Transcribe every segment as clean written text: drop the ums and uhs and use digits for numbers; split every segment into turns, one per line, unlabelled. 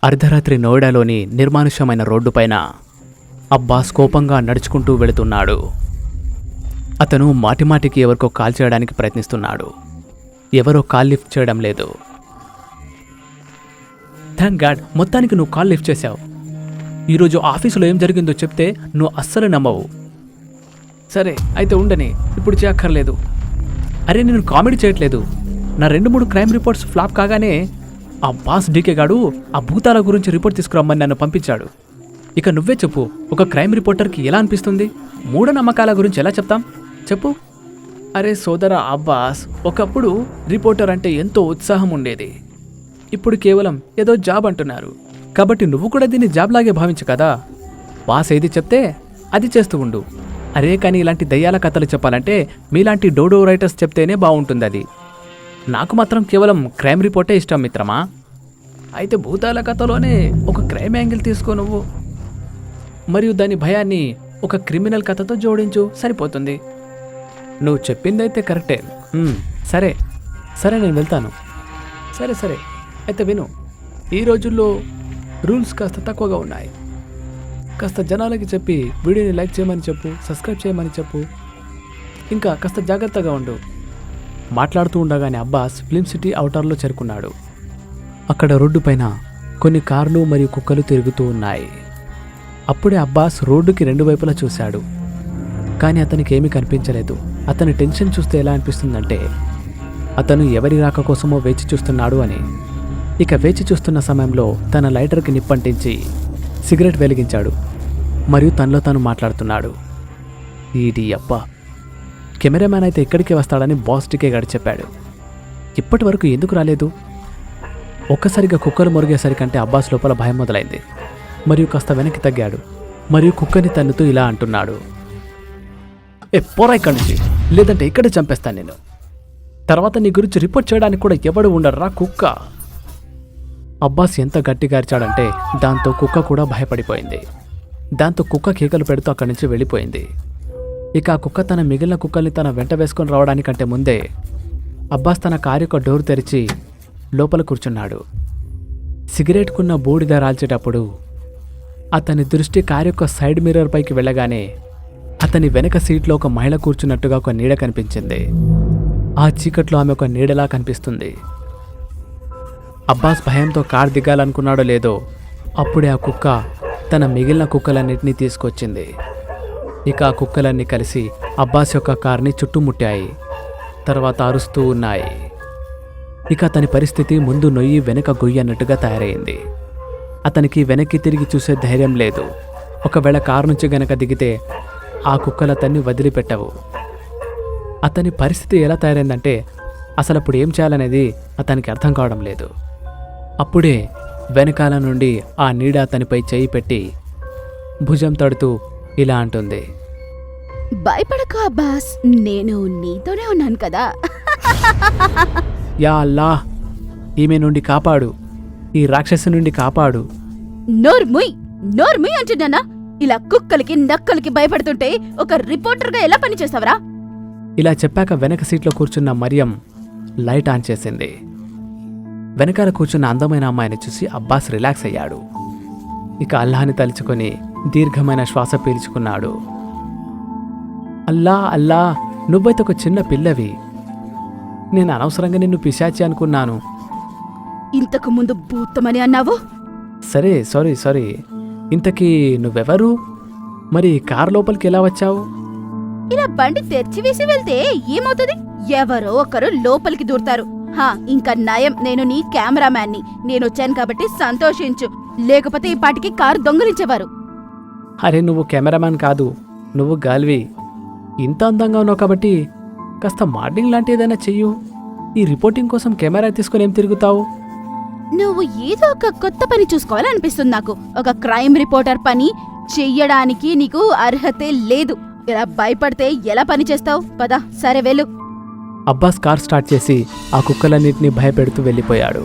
అర్ధరాత్రి నోయిడాలోని నిర్మానుష్యమైన రోడ్డుపైన అబ్బాస్ కోపంగా నడుచుకుంటూ వెళుతున్నాడు. అతను మాటిమాటికి ఎవరికో కాల్ చేయడానికి ప్రయత్నిస్తున్నాడు. ఎవరో కాల్ లిఫ్ట్ చేయడం లేదు. థ్యాంక్ గాడ్, మొత్తానికి నువ్వు కాల్ లిఫ్ట్ చేశావు. ఈరోజు ఆఫీసులో ఏం జరిగిందో చెప్తే నువ్వు అస్సలు నమ్మవు. సరే అయితే ఉండని, ఇప్పుడు చేయక్కర్లేదు. అరే నేను కామెడీ చేయట్లేదు. నా 2-3 క్రైమ్ రిపోర్ట్స్ ఫ్లాప్ కాగానే ఆ బాస్ డీకే గాడు ఆ భూతాల గురించి రిపోర్ట్ తీసుకురమ్మని నన్ను పంపించాడు. ఇక నువ్వే చెప్పు, ఒక క్రైమ్ రిపోర్టర్కి ఎలా అనిపిస్తుంది? మూఢనమ్మకాల గురించి ఎలా చెప్తాం చెప్పు? అరే సోదరా అబ్బాస్, ఒకప్పుడు రిపోర్టర్ అంటే ఎంతో ఉత్సాహం ఉండేది. ఇప్పుడు కేవలం ఏదో జాబ్ అంటున్నారు. కాబట్టి నువ్వు కూడా దీన్ని జాబ్ లాగే భావించు కదా. బాస్ ఏది చెప్తే అది చేస్తూ ఉండు. అరే కానీ ఇలాంటి దయ్యాల కథలు చెప్పాలంటే మీలాంటి డోడో రైటర్స్ చెప్తేనే బాగుంటుంది. అది నాకు మాత్రం కేవలం క్రైమ్ రిపోర్టే ఇష్టం మిత్రమా. అయితే భూతాల కథలోనే ఒక క్రైమ్ యాంగిల్ తీసుకో నువ్వు, మరియు దాని భయాన్ని ఒక క్రిమినల్ కథతో జోడించు, సరిపోతుంది. నువ్వు చెప్పిందైతే కరెక్టే. సరే సరే నేను వెళ్తాను. సరే సరే అయితే విను, ఈ రోజుల్లో రూల్స్ కాస్త తక్కువగా ఉన్నాయి. కాస్త జనాలకి చెప్పి వీడియోని లైక్ చేయమని చెప్పు, సబ్స్క్రైబ్ చేయమని చెప్పు. ఇంకా కాస్త జాగ్రత్తగా ఉండు. మాట్లాడుతూ ఉండగానే అబ్బాస్ ఫిల్మ్ సిటీ ఔటర్లో చేరుకున్నాడు. అక్కడ రోడ్డు పైన కొన్ని కార్లు మరియు కుక్కలు తిరుగుతూ ఉన్నాయి. అప్పుడే అబ్బాస్ రోడ్డుకి 2 వైపులా చూశాడు. కానీ అతనికి ఏమీ కనిపించలేదు. అతని టెన్షన్ చూస్తే ఎలా అనిపిస్తుందంటే అతను ఎవరి రాక కోసమో వేచి చూస్తున్నాడు అని. ఇక వేచి చూస్తున్న సమయంలో తన లైటర్కి నిప్పంటించి సిగరెట్ వెలిగించాడు మరియు తనలో తాను మాట్లాడుతున్నాడు. ఈడి అబ్బా, కెమెరామ్యాన్ అయితే ఇక్కడికి వస్తాడని బాస్ డీకే గారు చెప్పాడు. ఇప్పటి వరకు ఎందుకు రాలేదు? ఒక్కసారిగా కుక్కలు మొరిగేసరికంటే అబ్బాస్ లోపల భయం మొదలైంది మరియు కాస్త వెనక్కి తగ్గాడు మరియు కుక్కని తన్నుతూ ఇలా అంటున్నాడు. పోరా ఇక్కడి నుంచి, లేదంటే ఇక్కడే చంపేస్తాను నేను. తర్వాత నీ గురించి రిపోర్ట్ చేయడానికి కూడా ఎవడు ఉండర్రా కుక్క. అబ్బాస్ ఎంత గట్టిగా అరిచాడంటే దాంతో కుక్క కూడా భయపడిపోయింది. దాంతో కుక్క కేకలు పెడుతూ అక్కడి నుంచి వెళ్ళిపోయింది. ఇక ఆ కుక్క తన మిగిలిన కుక్కల్ని తన వెంట వేసుకొని రావడానికంటే ముందే అబ్బాస్ తన కారు యొక్క డోర్ తెరిచి లోపల కూర్చున్నాడు. సిగరెట్కున్న బూడిద రాల్చేటప్పుడు అతని దృష్టి కారు యొక్క సైడ్ మిర్రర్ పైకి వెళ్ళగానే అతని వెనక సీట్లో ఒక మహిళ కూర్చున్నట్టుగా ఒక నీడ కనిపించింది. ఆ చీకట్లో ఆమె ఒక నీడలా కనిపిస్తుంది. అబ్బాస్ భయంతో కారు దిగాలనుకున్నాడో లేదో అప్పుడే ఆ కుక్క తన మిగిలిన కుక్కలన్నింటినీ తీసుకొచ్చింది. ఇక ఆ కుక్కలన్నీ కలిసి అబ్బాస్ యొక్క కార్ని చుట్టుముట్టాయి. తర్వాత అరుస్తూ ఉన్నాయి. ఇక అతని పరిస్థితి ముందు నొయ్యి వెనక గొయ్యి అన్నట్టుగా తయారైంది. అతనికి వెనక్కి తిరిగి చూసే ధైర్యం లేదు. ఒకవేళ కారు నుంచి గనక దిగితే ఆ కుక్కలతన్ని వదిలిపెట్టవు. అతని పరిస్థితి ఎలా తయారైందంటే అసలు అప్పుడు ఏం చేయాలనేది అతనికి అర్థం కావడం లేదు. అప్పుడే వెనకాల నుండి ఆ నీడ అతనిపై చేయి పెట్టి భుజం తడుతూ ఇలా అంటుంది.
భయపడకు అబ్బాస్, నేను నీతోనే ఉన్నాను కదా.
యా అల్లా, ఈమె నుండి కాపాడు, ఈ రాక్షసు నుండి కాపాడు.
నోర్ముయ్ అంటున్నానా? ఇలా కుక్కలకి నక్కలకి భయపడుతుంటే ఒక రిపోర్టర్గా ఎలా పని చేస్తావరా?
ఇలా చెప్పాక వెనక సీట్లో కూర్చున్న మరియం లైట్ ఆన్ చేసింది. వెనకాల కూర్చున్న అందమైన అమ్మాయిని చూసి అబ్బాస్ రిలాక్స్ అయ్యాడు. ఇక అల్లాహని తలుచుకొని దీర్ఘమైన శ్వాస పీల్చుకున్నాడు. అల్లా అల్లా, నువ్వైతే ఒక చిన్న పిల్లవి. నేను అనవసరంగా నిన్ను పిశాచి అనుకున్నాను.
ఇంతకు ముందు భూతమని అన్నావు.
సరే సారీ. ఇంతకీ నువ్వెవరు? మరి కారు లోపలికి ఎలా వచ్చావు?
ఇలా బండి తెరిచివేసి వెళ్తే ఏమవుతుంది? ఎవరో ఒకరు లోపలికి దూరుతారు. ఇంకా నయం, నేను నీ కెమెరామ్యాన్ని. నేనొచ్చాను కాబట్టి సంతోషించు, లేకపోతే ఈ పాటికి కారు దొంగిలించేవారు.
అరే నువ్వు కెమెరామ్యాన్ కాదు, నువ్వు గాల్వి. ఇంత అందంగా ఉన్నావు కాబట్టి కాస్త మోడలింగ్ లాంటి ఏదైనా చెయ్యు. ఈ రిపోర్టింగ్ కోసం కెమెరా తీసుకుని ఏం తిరుగుతావు?
నువ్వు ఏదో ఒక కొత్త పని చూసుకోవాలనిపిస్తుంది నాకు. ఒక క్రైమ్ రిపోర్టర్ పని చెయ్యడానికి నీకు అర్హతే లేదు. ఇలా భయపడితే ఎలా పని చేస్తావు? పద, సరే వెళ్ళు.
అబ్బాస్ కార్ స్టార్ట్ చేసి ఆ కుక్కలన్నింటినీ భయపెడుతూ వెళ్ళిపోయాడు.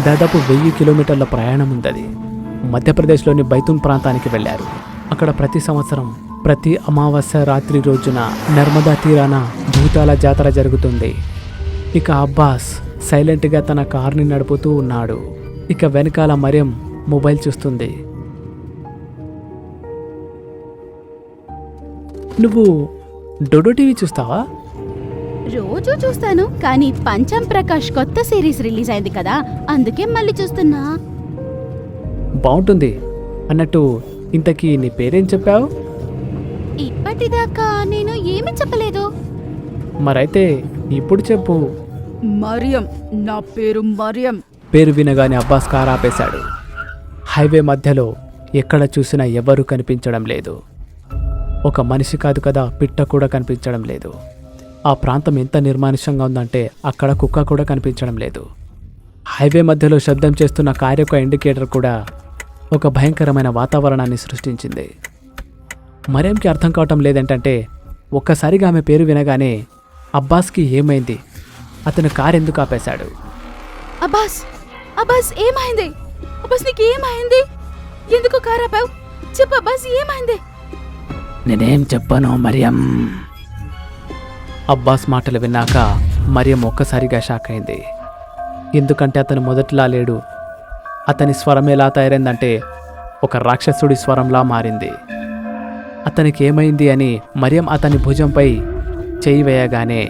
దాదాపు 1000 కిలోమీటర్ల ప్రయాణం ఉందది. మధ్యప్రదేశ్లోని బైతూన్ ప్రాంతానికి వెళ్లారు. అక్కడ ప్రతి సంవత్సరం ప్రతి అమావాస్య రాత్రి రోజున నర్మదా తీరాన భూతాల జాతర జరుగుతుంది. ఇక అబ్బాస్ సైలెంట్గా తన కార్ని నడుపుతూ ఉన్నాడు. ఇక వెనకాల మరియం మొబైల్ చూస్తుంది. నువ్వు డోడో టీవీ చూస్తావా?
రోజూ చూస్తాను, కానీ పంచం ప్రకాష్ కొత్త సిరీస్ రిలీజ్ అయింది కదా, అందుకే మళ్ళీ చూస్తున్నా.
బాగుంటుంది. అన్నట్టు ఇంతకీ నీ పేరేం చెప్పావు?
ఇప్పటిదాకా నేను ఏమీ చెప్పలేదు.
మరైతే ఇప్పుడు చెప్పు.
మరియం, నా పేరు మరియం.
పేరు వినగానే అబ్బాస్ కారు ఆపేశాడు. హైవే మధ్యలో ఎక్కడ చూసినా ఎవరూ కనిపించడం లేదు. ఒక మనిషి కాదు కదా, పిట్ట కూడా కనిపించడం లేదు. ఆ ప్రాంతం ఎంత నిర్మానుష్యంగా ఉందంటే అక్కడ కుక్క కూడా కనిపించడం లేదు. హైవే మధ్యలో శబ్దం చేస్తున్న కారు యొక్క ఇండికేటర్ కూడా ఒక భయంకరమైన వాతావరణాన్ని సృష్టించింది. మరేంకి అర్థం కావటం లేదేంటంటే ఒక్కసారిగా ఆమె పేరు వినగానే అబ్బాస్కి ఏమైంది, అతను కారు ఎందుకు ఆపేశాడు?
అబ్బాస్, అబ్బాస్ ఏమైంది? అబ్బాస్ నీకు ఏమైంది? ఎందుకు కారు ఆపావు? చెప్పు అబ్బాస్, ఏమైంది?
నేనేం చెప్పను మరియం. అబ్బాస్ మాటలు విన్నాక మరియం ఒక్కసారిగా షాక్ అయింది. ఎందుకంటే అతను మొదటిలా లేడు. అతని స్వరం ఎలా తయారైందంటే ఒక రాక్షసుడి స్వరంలా మారింది. అతనికి ఏమైంది అని మరియం అతని భుజంపై చేయి వేయగానే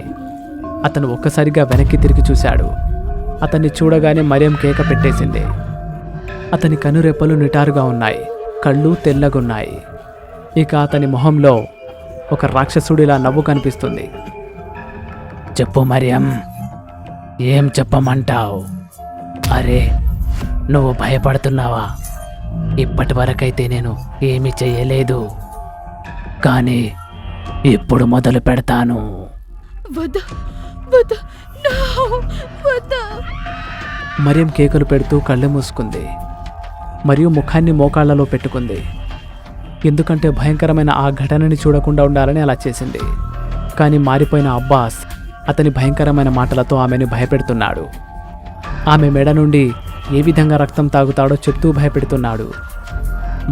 అతను ఒక్కసారిగా వెనక్కి తిరిగి చూశాడు. అతన్ని చూడగానే మరియం కేక పెట్టేసింది. అతని కనురెప్పలు నిటారుగా ఉన్నాయి, కళ్ళు తెల్లగున్నాయి. ఇక అతని మొహంలో ఒక రాక్షసుడిలా నవ్వు కనిపిస్తుంది. చెప్పు మరియం, ఏం చెప్పమంటావు? అరే, నువ్వు భయపడుతున్నావా? ఇప్పటి వరకైతే నేను ఏమీ చెయ్యలేదు, కానీ ఇప్పుడు మొదలు పెడతాను.
వద్దు, వద్దు, నో, వద్దు.
మరియం కేకలు పెడుతూ కళ్ళు మూసుకుంది మరియు ముఖాన్ని మోకాళ్లలో పెట్టుకుంది. ఎందుకంటే భయంకరమైన ఆ ఘటనని చూడకుండా ఉండాలని అలా చేసింది. కానీ మారిపోయిన అబ్బాస్ అతని భయంకరమైన మాటలతో ఆమెను భయపెడుతున్నాడు. ఆమె మెడ నుండి ఏ విధంగా రక్తం తాగుతాడో చెప్తూ భయపెడుతున్నాడు.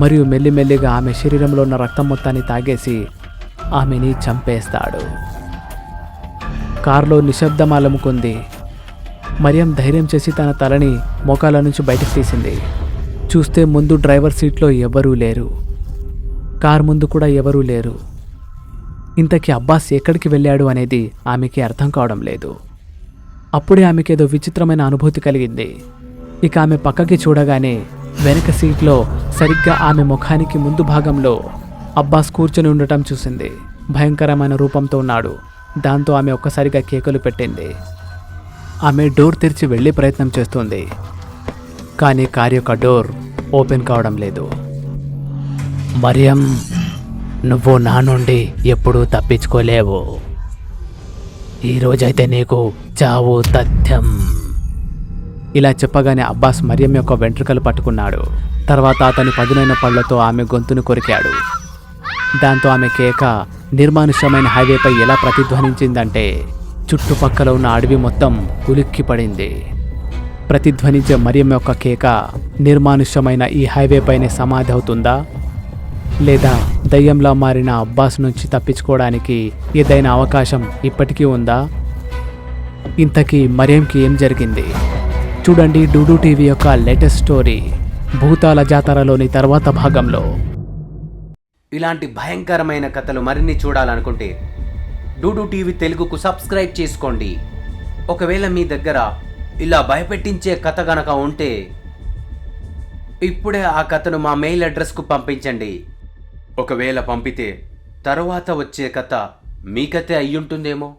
మరియు మెల్లిమెల్లిగా ఆమె శరీరంలో ఉన్న రక్తం మొత్తాన్ని తాగేసి ఆమెని చంపేస్తాడు. కారులో నిశ్శబ్దం అలముకుంది. మరియం ధైర్యం చేసి తన తలని మోకాళ్ళ నుంచి బయటకు తీసింది. చూస్తే ముందు డ్రైవర్ సీట్లో ఎవరూ లేరు, కారు ముందు కూడా ఎవరూ లేరు. ఇంతకీ అబ్బాస్ ఎక్కడికి వెళ్ళాడు అనేది ఆమెకి అర్థం కావడం లేదు. అప్పుడే ఆమెకేదో విచిత్రమైన అనుభూతి కలిగింది. ఇక ఆమె పక్కకి చూడగానే వెనక సీట్లో సరిగ్గా ఆమె ముఖానికి ముందు భాగంలో అబ్బాస్ కూర్చొని ఉండటం చూసింది. భయంకరమైన రూపంతో ఉన్నాడు. దాంతో ఆమె ఒక్కసారిగా కేకలు పెట్టింది. ఆమె డోర్ తెరిచి వెళ్ళే ప్రయత్నం చేస్తుంది, కానీ కారు యొక్క డోర్ ఓపెన్ కావడం లేదు. మరియం, నువ్వు నా నుండి ఎప్పుడూ తప్పించుకోలేవు. ఈరోజైతే నీకు చావు తథ్యం. ఇలా చెప్పగానే అబ్బాస్ మరియం యొక్క వెంట్రుకలు పట్టుకున్నాడు. తర్వాత అతని పదునైన పళ్లతో ఆమె గొంతును కొరికాడు. దాంతో ఆమె కేక నిర్మానుష్యమైన హైవేపై ఎలా ప్రతిధ్వనించిందంటే చుట్టుపక్కల ఉన్న అడవి మొత్తం ఉలిక్కిపడింది. ప్రతిధ్వనించే మరియం యొక్క కేక నిర్మానుష్యమైన ఈ హైవేపైనే సమాధి అవుతుందా, లేదా దయ్యంలా మారిన అబ్బాస్ నుంచి తప్పించుకోవడానికి ఏదైనా అవకాశం ఇప్పటికీ ఉందా? ఇంతకీ మరియంకి ఏం జరిగింది? చూడండి డూడు టీవీ యొక్క లేటెస్ట్ స్టోరీ భూతాల జాతరలోని తర్వాత భాగంలో.
ఇలాంటి భయంకరమైన కథలు మరిన్ని చూడాలనుకుంటే డూడు టీవీ తెలుగుకు సబ్స్క్రైబ్ చేసుకోండి. ఒకవేళ మీ దగ్గర ఇలా భయపెట్టించే కథ గనక ఉంటే ఇప్పుడే ఆ కథను మా మెయిల్ అడ్రస్కు పంపించండి. ఒకవేళ పంపితే తరువాత వచ్చే కథ మీ కథే అయ్యుంటుందేమో.